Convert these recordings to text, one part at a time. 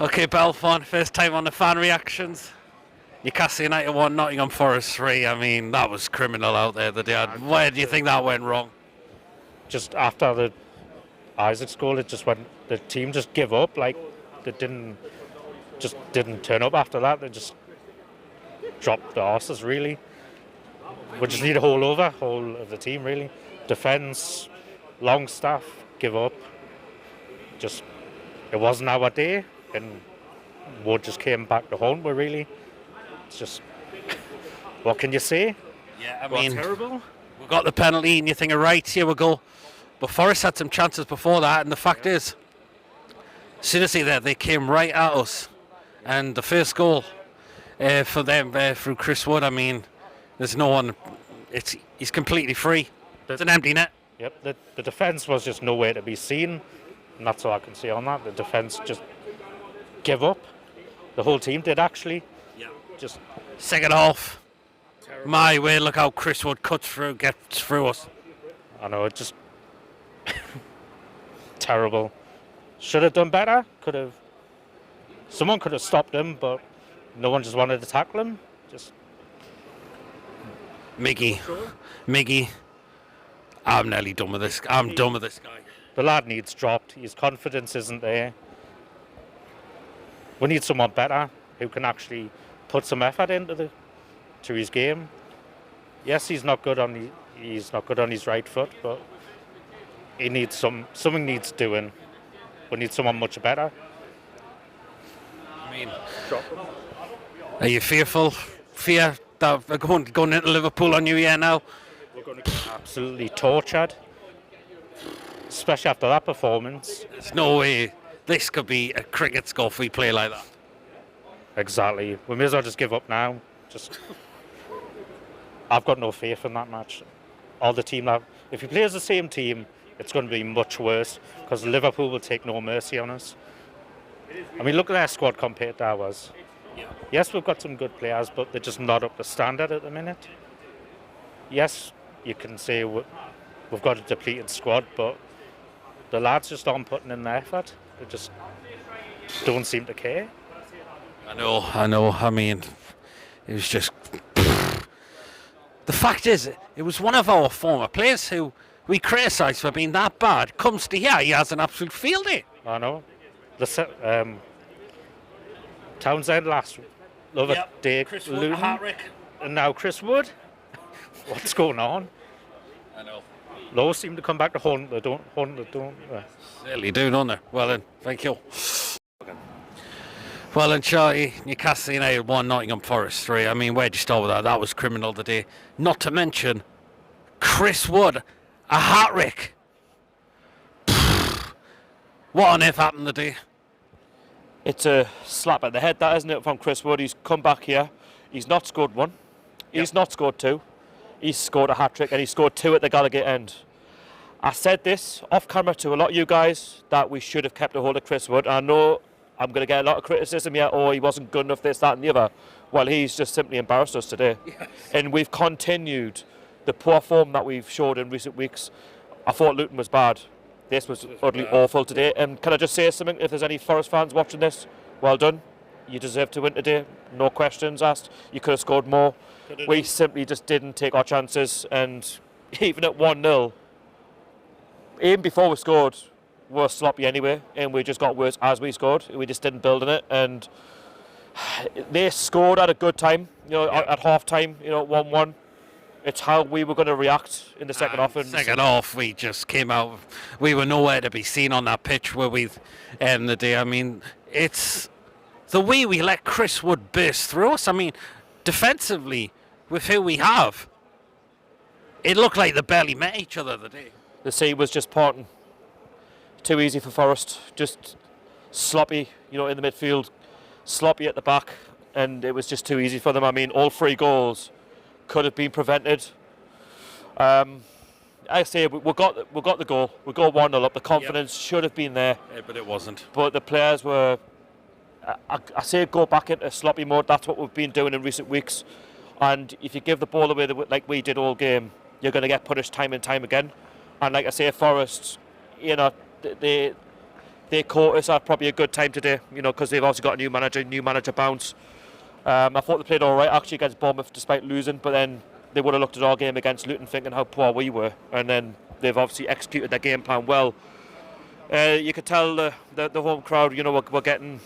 Okay, Belfont, first time on the fan reactions. Newcastle United 1, Nottingham Forest 3. I mean, that was criminal out there that they had. Where do you think that went wrong? Just after the Isaacs goal, it just went. The team just give up. Like they didn't turn up after that. They just dropped the horses. Really, we just need a whole of the team. Really, defense, Longstaff, give up. Just it wasn't our day, and Wood just came back to haunt. We really. It's just what can you say? Yeah, I mean, terrible. We got the penalty, and you think, right, here we go. But Forest had some chances before that, and the fact is, seriously, they came right at us. And the first goal for them through Chris Wood, I mean, there's no one. He's completely free. It's an empty net. Yep, the defence was just nowhere to be seen, and that's all I can say on that. The defence just give up. The whole team did actually. Yeah. Just second half. terrible. My way, look how Chris Wood gets through us. I know, it just terrible. Should have done better. Someone could have stopped him, but no one just wanted to tackle him. Just Miggy, I'm nearly done with this. I'm done with this guy. the lad needs dropped. His confidence isn't there. We need someone better who can actually put some effort into his game. Yes, he's not good on his right foot, but he needs something needs doing. We need someone much better. I mean, are you fearful? Fear that we're going into Liverpool on New Year now? We're going to get absolutely tortured, especially after that performance. There's no way this could be a cricket score if we play like that. Exactly. We may as well just give up now. I've got no faith in that match. All the team if you play as the same team, it's going to be much worse because Liverpool will take no mercy on us. I mean, look at their squad compared to ours. Yes, we've got some good players, but they're just not up to standard at the minute. Yes, you can say we've got a depleted squad, but the lads just aren't putting in the effort. They just don't seem to care. I know. I mean, it was just... The fact is, it was one of our former players who we criticised for being that bad. Comes to here, he has an absolute field day. I know. Townsend last other day, Chris Wood, Luton, hat-trick. and now Chris Wood. What's going on? I know. Lowe seem to come back to haunt. They don't. Certainly do, don't they? Well then, thank you. Well then, Charlie, Newcastle United 1, Nottingham Forest 3. I mean, where'd you start with that? That was criminal today. Not to mention, Chris Wood, a hat-trick. What on earth happened today? It's a slap at the head, that, isn't it, from Chris Wood? He's come back here. He's not scored one. He's not scored two. He's scored a hat-trick, and he scored two at the Gallagher end. I said this off camera to a lot of you guys that we should have kept a hold of Chris Wood. I know I'm going to get a lot of criticism here. Oh, he wasn't good enough, this, that and the other. Well, he's just simply embarrassed us today. Yes. And we've continued the poor form that we've showed in recent weeks. I thought Luton was bad. This was utterly awful today. And can I just say something? If there's any Forest fans watching this, well done. You deserve to win today. No questions asked. You could have scored more. We simply just didn't take our chances. And even at 1-0, even before we scored, we were sloppy anyway. And we just got worse as we scored. We just didn't build on it. And they scored at a good time, at half time, 1-1. It's how we were going to react in the second half. Second half, we just came out. We were nowhere to be seen on that pitch where we ended the day. I mean, it's the way we let Chris Wood burst through us. I mean, defensively, with who we have, it looked like they barely met each other today. The sea was just parting. Too easy for Forest. Just sloppy, in the midfield. Sloppy at the back. And it was just too easy for them. I mean, all 3 goals could have been prevented. I say we got the goal. We got 1-0 up. The confidence should have been there. Yeah, but it wasn't. But the players were... I say go back into sloppy mode. That's what we've been doing in recent weeks. And if you give the ball away like we did all game, you're going to get punished time and time again. And like I say, Forest, they they caught us at probably a good time today, because they've also got a new manager bounce. I thought they played all right actually against Bournemouth despite losing, but then they would have looked at our game against Luton thinking how poor we were, and then they've obviously executed their game plan well. You could tell the home crowd, we're getting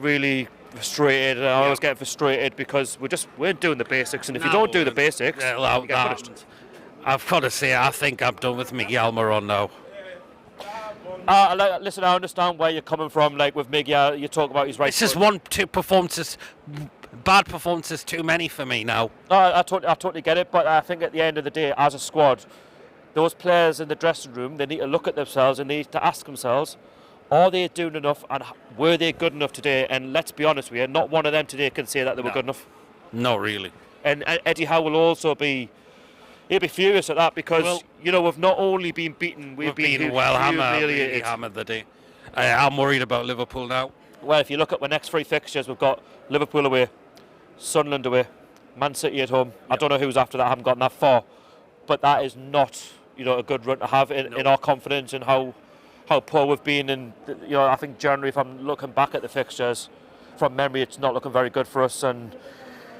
really frustrated. I was getting frustrated because we just weren't doing the basics, and if you don't do the basics, you get punished. I've got to say, I think I'm done with Miguel Almiron now. Listen, I understand where you're coming from. Like with Miguel, you talk about his right. It's just two performances, bad performances too many for me now. No, I totally get it, but I think at the end of the day, as a squad, those players in the dressing room, they need to look at themselves and they need to ask themselves, are they doing enough and were they good enough today? And let's be honest with you, not one of them today can say that they were good enough. Not really. And Eddie Howe will also he'll be furious at that because, we've not only been beaten, we've been well hammered the day. I'm worried about Liverpool now. Well, if you look at the next 3 fixtures, we've got Liverpool away, Sunderland away, Man City at home. Yep. I don't know who's after that, I haven't gotten that far. But that is not, a good run to have in our confidence and how poor we've been. And, I think generally, if I'm looking back at the fixtures, from memory, it's not looking very good for us. And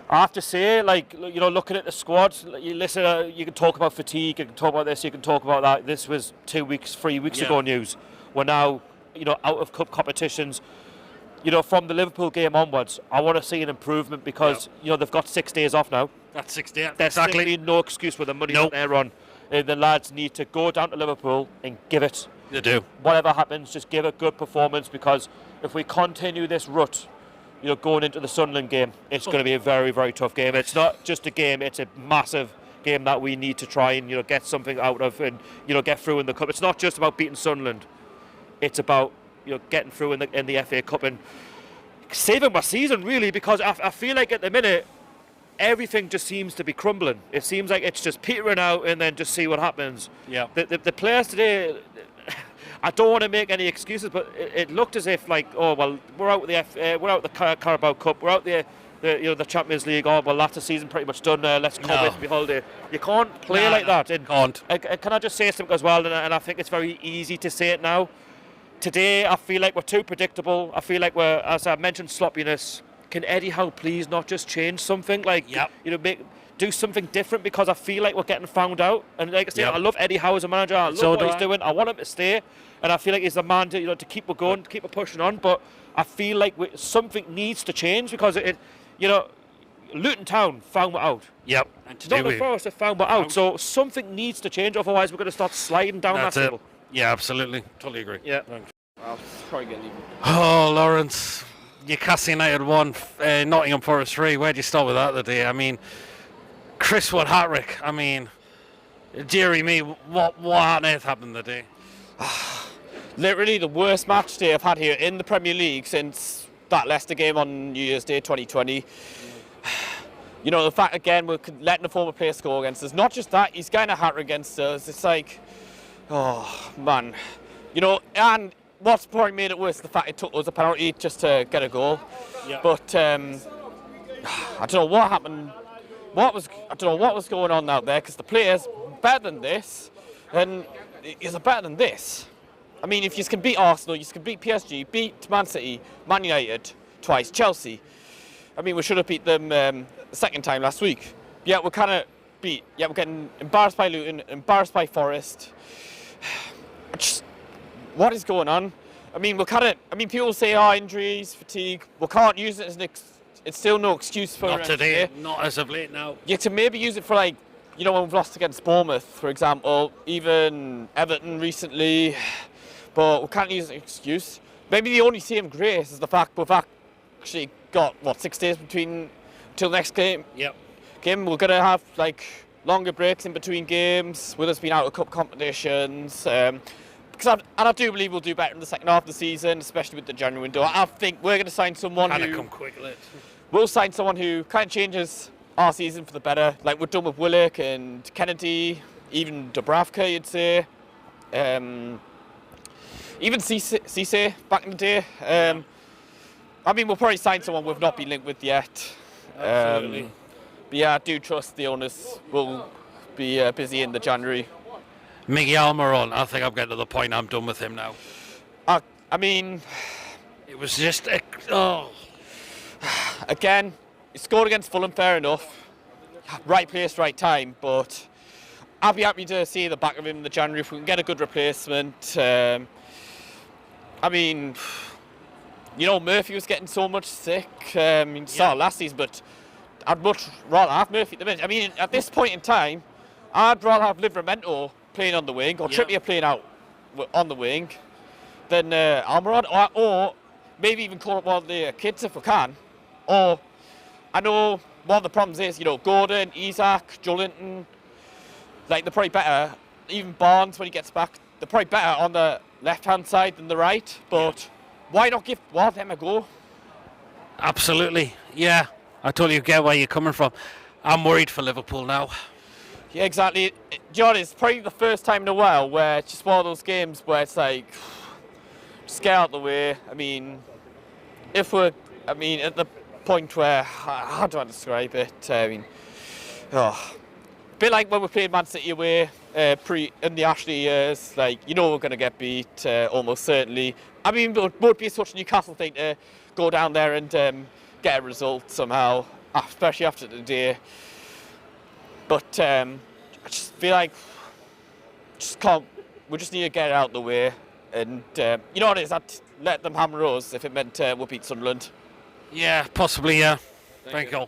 I have to say, looking at the squad, you can talk about fatigue, you can talk about this, you can talk about that. This was 2 weeks, 3 weeks ago news. We're now, out of cup competitions. From the Liverpool game onwards, I want to see an improvement because, they've got 6 days off now. That's 6 days. There's simply no excuse with the money that they're on. The lads need to go down to Liverpool and give it. They do. Whatever happens, just give a good performance because if we continue this rut, going into the Sunderland game, it's going to be a very, very tough game. It's not just a game, it's a massive game that we need to try and, get something out of and, get through in the cup. It's not just about beating Sunderland. It's about, getting through in the FA Cup and saving my season, really, because I feel like at the minute, everything just seems to be crumbling. It seems like it's just petering out and then just see what happens. Yeah. The players today, I don't want to make any excuses, but it looked as if we're out the Carabao Cup, we're out the Champions League. Oh well, that's the season pretty much done. Let's come with behold it. You can't play like that. And can't. Can I just say something as well? And I think it's very easy to say it now. Today, I feel like we're too predictable. I feel like we're, as I mentioned, sloppiness. Can Eddie Howe please not just change something? Do something different because I feel like we're getting found out. And like I say, I love Eddie Howe as a manager. I love what he's doing. I want him to stay. And I feel like he's the man to keep it going, to keep it pushing on. But I feel like something needs to change because Luton Town found it out. Yep. Nottingham Forest have found it out. So something needs to change. Otherwise, we're going to start sliding down that table. Yeah, absolutely. Totally agree. Yeah. I'll probably get even. Oh, Lawrence. Newcastle United 1, Nottingham Forest 3. Where do you start with that today? I mean, Chris Wood hat-trick. I mean, dearie me, what on earth happened today? Literally the worst match day I've had here in the Premier League since that Leicester game on New Year's Day 2020. The fact, again, we're letting a former player score against us. Not just that, he's getting a hat-trick against us. It's like, oh, man. And what's probably made it worse, the fact it took us a penalty just to get a goal. Yeah. But I don't know what happened. I don't know what was going on out there because the players better than this, and is better than this. I mean, if you can beat Arsenal, you can beat PSG, beat Man City, Man United twice, Chelsea. I mean, we should have beat them the second time last week. Yeah, we're kind of beat. Yeah, we're getting embarrassed by Luton, embarrassed by Forest. What is going on? I mean, people say, injuries, fatigue. We can't use it as it's still no excuse for not today. Not as of late now. You can maybe use it for when we've lost against Bournemouth, for example, even Everton recently. But we can't use it as an excuse. Maybe the only saving grace is the fact we've actually got 6 days till next game. Yep. We're gonna have longer breaks in between games with us being out of cup competitions. Because I do believe we'll do better in the second half of the season, especially with the January window. I think we're going to sign someone we'll sign someone who kind of changes our season for the better, like we've done with Willock and Kennedy, even Dubravka, you'd say. Even Cisse back in the day. I mean, we'll probably sign someone we've not been linked with yet. Absolutely. But yeah, I do trust the owners will be busy in the January. Miguel Almiron, I think I'm getting to the point I'm done with him now. I mean, It was just again, he scored against Fulham, fair enough. Right place, right time, but I'll be happy to see the back of him in the January if we can get a good replacement. I mean, you know, Murphy was getting so much sick. Started last season, but I'd much rather have Murphy at the minute. I mean, at this point in time, I'd rather have Livramento playing on the wing or Trippier playing out on the wing than Almiron, or maybe even call up one of the kids if we can. Or I know one of the problems is, you know, Gordon, Isaac, Joelinton, like they're probably better. Even Barnes, when he gets back, they're probably better on the left-hand side than the right. But why not give one of them a go? absolutely. Yeah, I totally get where you're coming from. I'm worried for Liverpool now. Yeah, exactly. John, it's probably the first time in a while where it's just one of those games where it's like, just get out of the way. I mean, at the point where, how do I describe it? I mean, a bit like when we played Man City away in the Ashley years, like, you know we're going to get beat, almost certainly. I mean, it would be such a Newcastle thing to go down there and get a result somehow, especially after today. But I just feel like we just need to get it out of the way. And you know what it is, I'd let them hammer us if it meant we'll beat Sunderland. Yeah, possibly, yeah. Thank you.